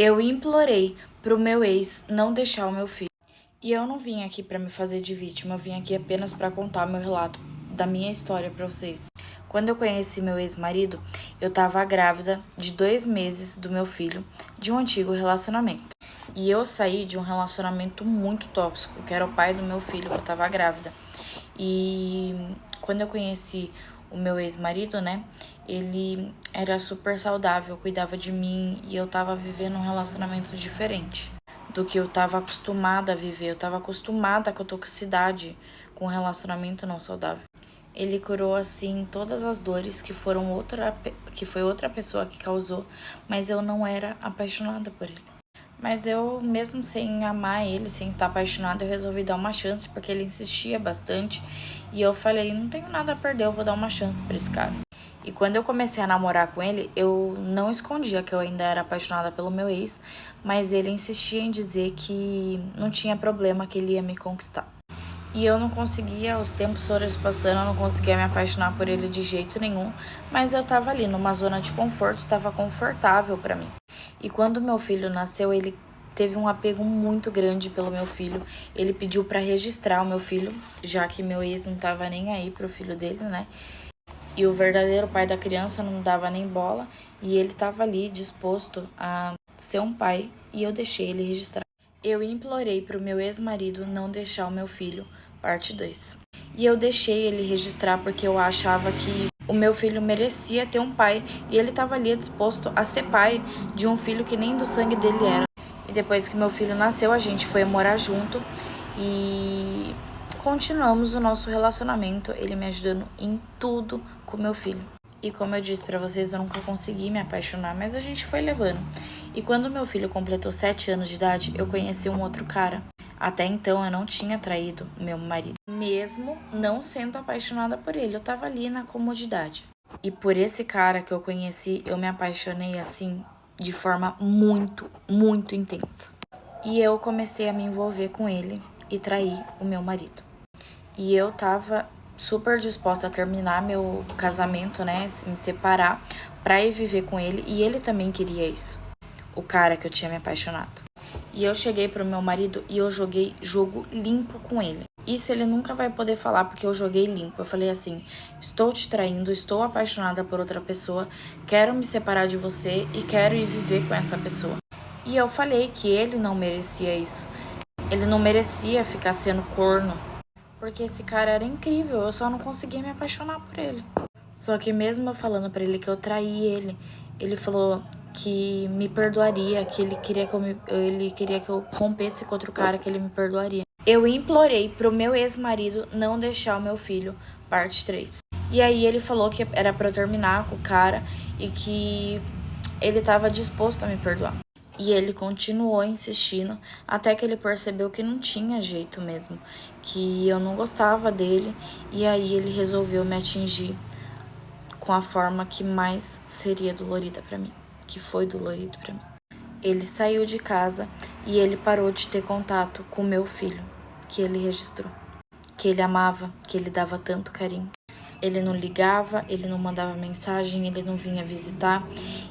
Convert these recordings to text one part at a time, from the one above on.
Eu implorei pro meu ex não deixar o meu filho. E eu não vim aqui pra me fazer de vítima, eu vim aqui apenas pra contar meu relato da minha história pra vocês. Quando eu conheci meu ex-marido, eu tava grávida de 2 meses do meu filho, de um antigo relacionamento. E eu saí de um relacionamento muito tóxico, que era o pai do meu filho, que eu tava grávida. E quando eu conheci o meu ex-marido, né, ele era super saudável, cuidava de mim e eu tava vivendo um relacionamento diferente do que eu tava acostumada a viver. Eu tava acostumada com a toxicidade, com um relacionamento não saudável. Ele curou, assim, todas as dores que foi outra pessoa que causou, mas eu não era apaixonada por ele. Mas eu, mesmo sem amar ele, sem estar apaixonada, eu resolvi dar uma chance, porque ele insistia bastante. E eu falei, não tenho nada a perder, eu vou dar uma chance pra esse cara. E quando eu comecei a namorar com ele, eu não escondia que eu ainda era apaixonada pelo meu ex, mas ele insistia em dizer que não tinha problema, que ele ia me conquistar. E eu não conseguia, os tempos foram passando, eu não conseguia me apaixonar por ele de jeito nenhum, mas eu tava ali numa zona de conforto, tava confortável pra mim. E quando meu filho nasceu, ele teve um apego muito grande pelo meu filho. Ele pediu pra registrar o meu filho, já que meu ex não tava nem aí pro filho dele, né? E o verdadeiro pai da criança não dava nem bola, e ele tava ali disposto a ser um pai, e eu deixei ele registrar. Eu implorei pro meu ex-marido não deixar o meu filho, parte 2. E eu deixei ele registrar porque eu achava que o meu filho merecia ter um pai, e ele estava ali disposto a ser pai de um filho que nem do sangue dele era. E depois que meu filho nasceu, a gente foi morar junto e continuamos o nosso relacionamento, ele me ajudando em tudo com meu filho. E como eu disse pra vocês, eu nunca consegui me apaixonar, mas a gente foi levando. E quando meu filho completou 7 anos de idade, eu conheci um outro cara. Até então eu não tinha traído meu marido, mesmo não sendo apaixonada por ele, eu tava ali na comodidade. E por esse cara que eu conheci, eu me apaixonei assim, de forma muito, muito intensa. E eu comecei a me envolver com ele e trair o meu marido. E eu tava super disposta a terminar meu casamento, né, me separar pra ir viver com ele, e ele também queria isso, o cara que eu tinha me apaixonado. E eu cheguei pro meu marido e eu joguei jogo limpo com ele. Isso ele nunca vai poder falar, porque eu joguei limpo. Eu falei assim, estou te traindo, estou apaixonada por outra pessoa, quero me separar de você e quero ir viver com essa pessoa. E eu falei que ele não merecia isso. Ele não merecia ficar sendo corno, porque esse cara era incrível, eu só não conseguia me apaixonar por ele. Só que mesmo eu falando pra ele que eu traí ele, ele falou que me perdoaria, que ele queria que eu rompesse com outro cara, que ele me perdoaria. Eu implorei pro meu ex-marido não deixar o meu filho, parte 3. E aí ele falou que era pra eu terminar com o cara e que ele tava disposto a me perdoar. E ele continuou insistindo até que ele percebeu que não tinha jeito mesmo, que eu não gostava dele, e aí ele resolveu me atingir com a forma que mais seria dolorida pra mim, que foi dolorido pra mim. Ele saiu de casa e ele parou de ter contato com meu filho, que ele registrou, que ele amava, que ele dava tanto carinho. Ele não ligava, ele não mandava mensagem, ele não vinha visitar,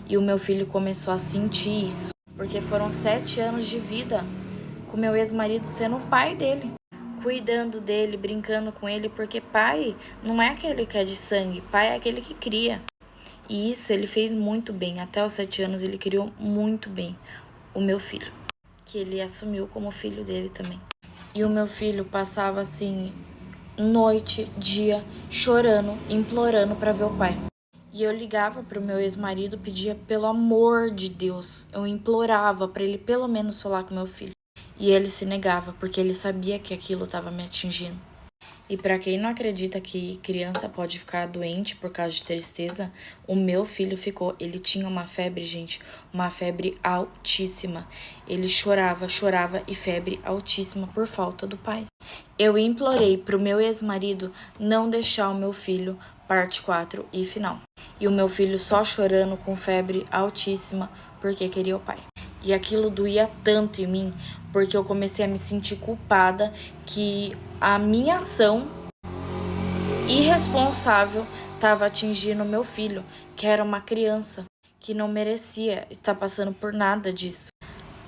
e o meu filho começou a sentir isso, porque foram 7 anos de vida com meu ex-marido sendo o pai dele, cuidando dele, brincando com ele, porque pai não é aquele que é de sangue, pai é aquele que cria. E isso ele fez muito bem, até os 7 anos ele criou muito bem o meu filho, que ele assumiu como filho dele também. E o meu filho passava assim, noite, dia, chorando, implorando pra ver o pai. E eu ligava pro meu ex-marido, pedia pelo amor de Deus, eu implorava pra ele pelo menos falar com meu filho. E ele se negava, porque ele sabia que aquilo estava me atingindo. E pra quem não acredita que criança pode ficar doente por causa de tristeza, o meu filho ficou. Ele tinha uma febre, gente, uma febre altíssima. Ele chorava, chorava e febre altíssima por falta do pai. Eu implorei pro meu ex-marido não deixar o meu filho, parte 4 e final. E o meu filho só chorando com febre altíssima porque queria o pai. E aquilo doía tanto em mim, porque eu comecei a me sentir culpada que a minha ação irresponsável estava atingindo meu filho, que era uma criança, que não merecia estar passando por nada disso.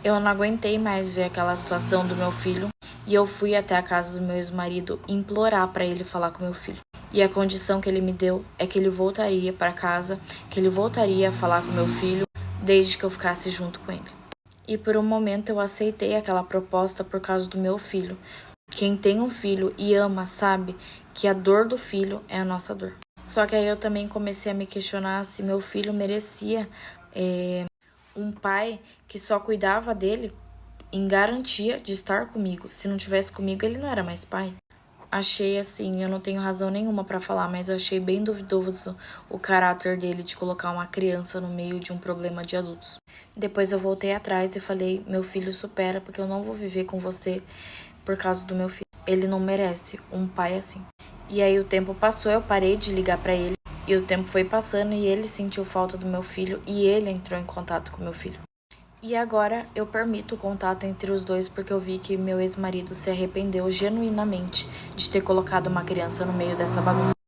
Eu não aguentei mais ver aquela situação do meu filho e eu fui até a casa do meu ex-marido implorar para ele falar com meu filho. E a condição que ele me deu é que ele voltaria para casa, que ele voltaria a falar com meu filho desde que eu ficasse junto com ele. E por um momento eu aceitei aquela proposta por causa do meu filho. Quem tem um filho e ama sabe que a dor do filho é a nossa dor. Só que aí eu também comecei a me questionar se meu filho merecia um pai que só cuidava dele em garantia de estar comigo. Se não tivesse comigo, ele não era mais pai. Achei assim, eu não tenho razão nenhuma pra falar, mas eu achei bem duvidoso o caráter dele de colocar uma criança no meio de um problema de adultos. Depois eu voltei atrás e falei: meu filho supera, porque eu não vou viver com você por causa do meu filho. Ele não merece um pai assim. E aí o tempo passou, eu parei de ligar pra ele. E o tempo foi passando e ele sentiu falta do meu filho e ele entrou em contato com meu filho. E agora eu permito o contato entre os dois porque eu vi que meu ex-marido se arrependeu genuinamente de ter colocado uma criança no meio dessa bagunça.